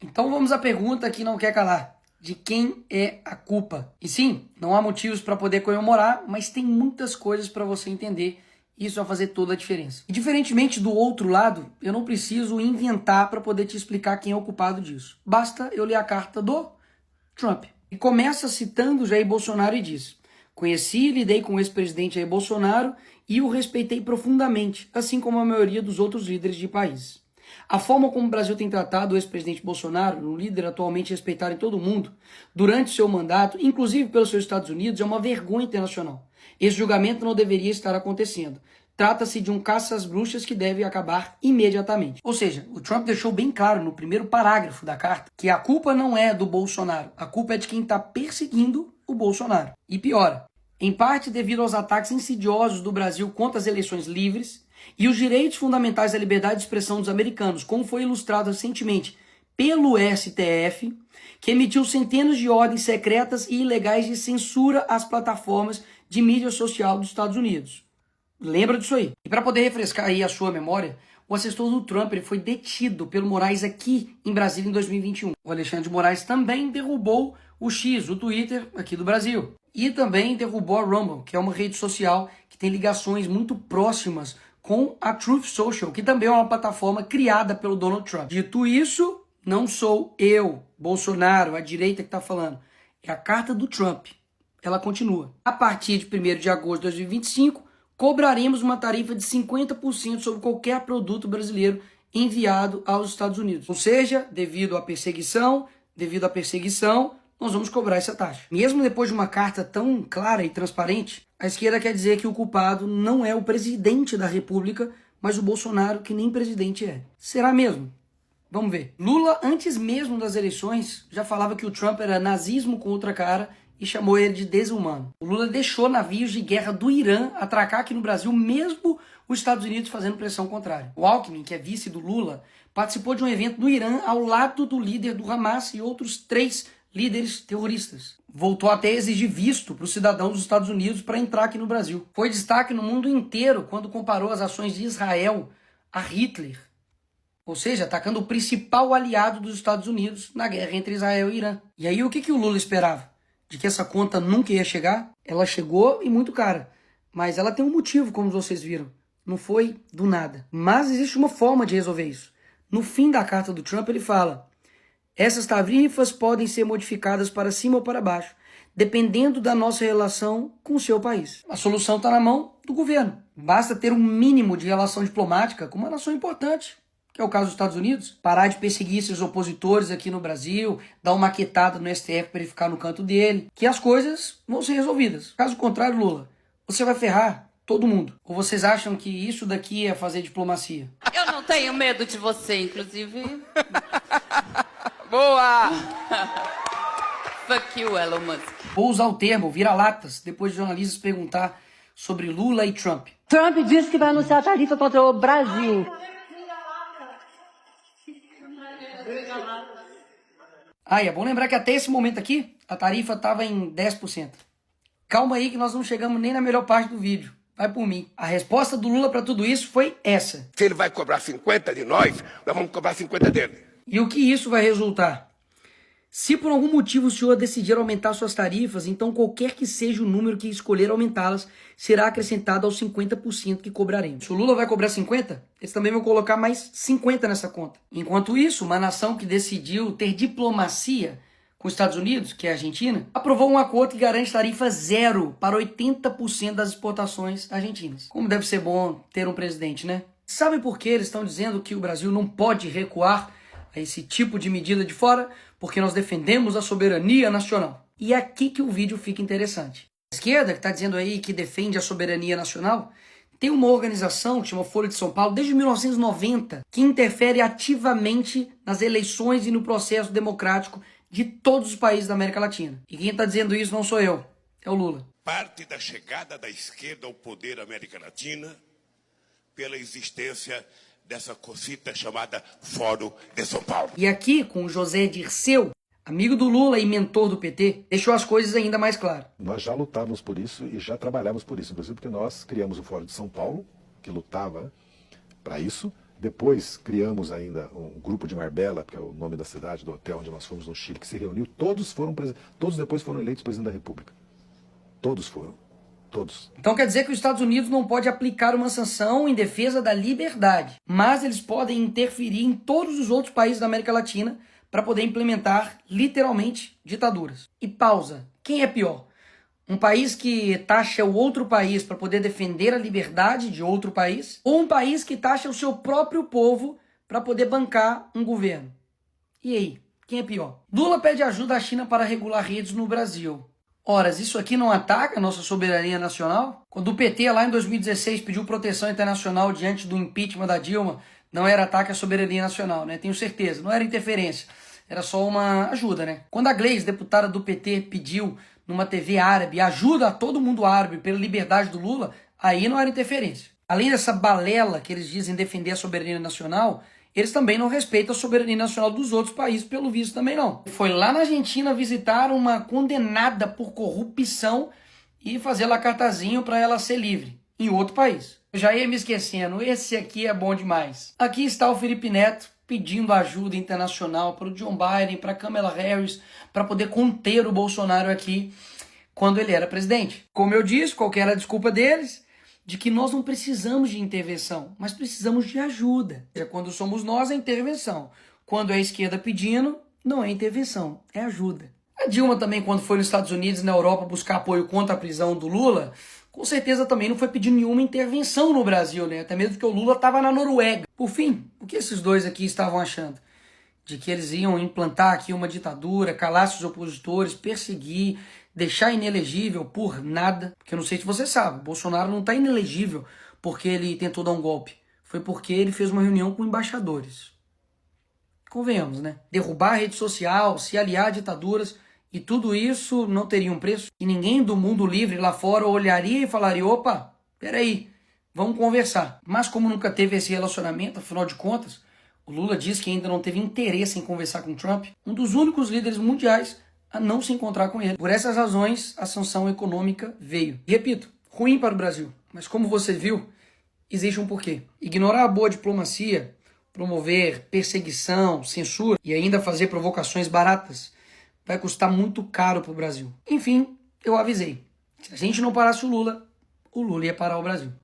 Então vamos à pergunta que não quer calar. De quem é a culpa? E sim, não há motivos para poder comemorar, mas tem muitas coisas para você entender. Isso vai fazer toda a diferença. E diferentemente do outro lado, eu não preciso inventar para poder te explicar quem é o culpado disso. Basta eu ler a carta do Trump. E começa citando Jair Bolsonaro e diz: conheci e lidei com o ex-presidente Jair Bolsonaro e o respeitei profundamente, assim como a maioria dos outros líderes de países. A forma como o Brasil tem tratado o ex-presidente Bolsonaro, um líder atualmente respeitado em todo o mundo, durante seu mandato, inclusive pelos seus Estados Unidos, é uma vergonha internacional. Esse julgamento não deveria estar acontecendo. Trata-se de um caça às bruxas que deve acabar imediatamente. Ou seja, o Trump deixou bem claro no primeiro parágrafo da carta que a culpa não é do Bolsonaro, a culpa é de quem está perseguindo o Bolsonaro. E piora, em parte devido aos ataques insidiosos do Brasil contra as eleições livres e os direitos fundamentais da liberdade de expressão dos americanos, como foi ilustrado recentemente pelo STF, que emitiu centenas de ordens secretas e ilegais de censura às plataformas de mídia social dos Estados Unidos. Lembra disso aí. E para poder refrescar aí a sua memória, o assessor do Trump ele foi detido pelo Moraes aqui em Brasília em 2021. O Alexandre de Moraes também derrubou o X, o Twitter, aqui do Brasil. E também derrubou a Rumble, que é uma rede social que tem ligações muito próximas com a Truth Social, que também é uma plataforma criada pelo Donald Trump. Dito isso, não sou eu, Bolsonaro, a direita que está falando. É a carta do Trump. Ela continua. A partir de 1º de agosto de 2025, cobraremos uma tarifa de 50% sobre qualquer produto brasileiro enviado aos Estados Unidos. Ou seja, devido à perseguição, nós vamos cobrar essa taxa. Mesmo depois de uma carta tão clara e transparente, a esquerda quer dizer que o culpado não é o presidente da República, mas o Bolsonaro, que nem presidente é. Será mesmo? Vamos ver. Lula, antes mesmo das eleições, já falava que o Trump era nazismo com outra cara e chamou ele de desumano. O Lula deixou navios de guerra do Irã atracar aqui no Brasil, mesmo os Estados Unidos fazendo pressão contrária. O Alckmin, que é vice do Lula, participou de um evento no Irã ao lado do líder do Hamas e outros 3 líderes terroristas. Voltou até a exigir visto para os cidadãos dos Estados Unidos para entrar aqui no Brasil. Foi destaque no mundo inteiro quando comparou as ações de Israel a Hitler. Ou seja, atacando o principal aliado dos Estados Unidos na guerra entre Israel e Irã. E aí o que o Lula esperava? De que essa conta nunca ia chegar? Ela chegou e muito cara. Mas ela tem um motivo, como vocês viram. Não foi do nada. Mas existe uma forma de resolver isso. No fim da carta do Trump ele fala: essas tarifas podem ser modificadas para cima ou para baixo, dependendo da nossa relação com o seu país. A solução está na mão do governo. Basta ter um mínimo de relação diplomática com uma nação importante, que é o caso dos Estados Unidos, parar de perseguir seus opositores aqui no Brasil, dar uma maquetada no STF para ele ficar no canto dele, que as coisas vão ser resolvidas. Caso contrário, Lula, você vai ferrar todo mundo. Ou vocês acham que isso daqui é fazer diplomacia? Eu não tenho medo de você, inclusive. Boa! Fuck you, Elon Musk. Vou usar o termo vira-latas depois de jornalistas perguntar sobre Lula e Trump. Trump disse que vai anunciar a tarifa contra o Brasil. Ah, e é bom lembrar que até esse momento aqui, a tarifa estava em 10%. Calma aí que nós não chegamos nem na melhor parte do vídeo. Vai por mim. A resposta do Lula para tudo isso foi essa. Se ele vai cobrar 50 de nós vamos cobrar 50 dele. E o que isso vai resultar? Se por algum motivo o senhor decidir aumentar suas tarifas, então qualquer que seja o número que escolher aumentá-las, será acrescentado aos 50% que cobraremos. Se o Lula vai cobrar 50, eles também vão colocar mais 50 nessa conta. Enquanto isso, uma nação que decidiu ter diplomacia com os Estados Unidos, que é a Argentina, aprovou um acordo que garante tarifa zero para 80% das exportações argentinas. Como deve ser bom ter um presidente, né? Sabe por que eles estão dizendo que o Brasil não pode recuar a esse tipo de medida de fora? Porque nós defendemos a soberania nacional. E é aqui que o vídeo fica interessante. A esquerda, que está dizendo aí que defende a soberania nacional, tem uma organização que chama Folha de São Paulo, desde 1990, que interfere ativamente nas eleições e no processo democrático de todos os países da América Latina. E quem está dizendo isso não sou eu, é o Lula. Parte da chegada da esquerda ao poder na América Latina pela existência dessa cosita chamada Fórum de São Paulo. E aqui, com o José Dirceu, amigo do Lula e mentor do PT, deixou as coisas ainda mais claras. Nós já lutávamos por isso e já trabalhávamos por isso, inclusive porque nós criamos o Fórum de São Paulo, que lutava para isso, Depois criamos ainda um grupo de Marbella, que é o nome da cidade, do hotel onde nós fomos no Chile, que se reuniu. Todos depois foram eleitos presidente da República. Todos foram. Todos. Então quer dizer que os Estados Unidos não pode aplicar uma sanção em defesa da liberdade, mas eles podem interferir em todos os outros países da América Latina para poder implementar, literalmente, ditaduras. E pausa. Quem é pior? Um país que taxa o outro país para poder defender a liberdade de outro país? Ou um país que taxa o seu próprio povo para poder bancar um governo? E aí? Quem é pior? Lula pede ajuda à China para regular redes no Brasil. Ora, isso aqui não ataca a nossa soberania nacional? Quando o PT lá em 2016 pediu proteção internacional diante do impeachment da Dilma, não era ataque à soberania nacional, né? Tenho certeza, não era interferência, era só uma ajuda, né? Quando a Gleisi, deputada do PT, pediu numa TV árabe ajuda a todo mundo árabe pela liberdade do Lula, aí não era interferência. Além dessa balela que eles dizem defender a soberania nacional, eles também não respeitam a soberania nacional dos outros países, pelo visto também não. Foi lá na Argentina visitar uma condenada por corrupção e fazer lá cartazinho para ela ser livre, em outro país. Eu já ia me esquecendo, esse aqui é bom demais. Aqui está o Felipe Neto pedindo ajuda internacional para o John Biden, para Kamala Harris, para poder conter o Bolsonaro aqui quando ele era presidente. Como eu disse, qual que era a desculpa deles? De que nós não precisamos de intervenção, mas precisamos de ajuda. Quando somos nós, é intervenção. Quando é a esquerda pedindo, não é intervenção, é ajuda. A Dilma também, quando foi nos Estados Unidos e na Europa buscar apoio contra a prisão do Lula, com certeza também não foi pedir nenhuma intervenção no Brasil, né? Até mesmo porque o Lula estava na Noruega. Por fim, o que esses dois aqui estavam achando? De que eles iam implantar aqui uma ditadura, calar seus opositores, perseguir, deixar inelegível por nada. Porque eu não sei se você sabe, Bolsonaro não está inelegível porque ele tentou dar um golpe. Foi porque ele fez uma reunião com embaixadores. Convenhamos, né? Derrubar a rede social, se aliar a ditaduras, e tudo isso não teria um preço. E ninguém do mundo livre lá fora olharia e falaria, opa, peraí, vamos conversar. Mas como nunca teve esse relacionamento, afinal de contas, o Lula diz que ainda não teve interesse em conversar com Trump, um dos únicos líderes mundiais a não se encontrar com ele. Por essas razões, a sanção econômica veio. E repito, ruim para o Brasil. Mas como você viu, existe um porquê. Ignorar a boa diplomacia, promover perseguição, censura e ainda fazer provocações baratas vai custar muito caro para o Brasil. Enfim, eu avisei. Se a gente não parasse o Lula ia parar o Brasil.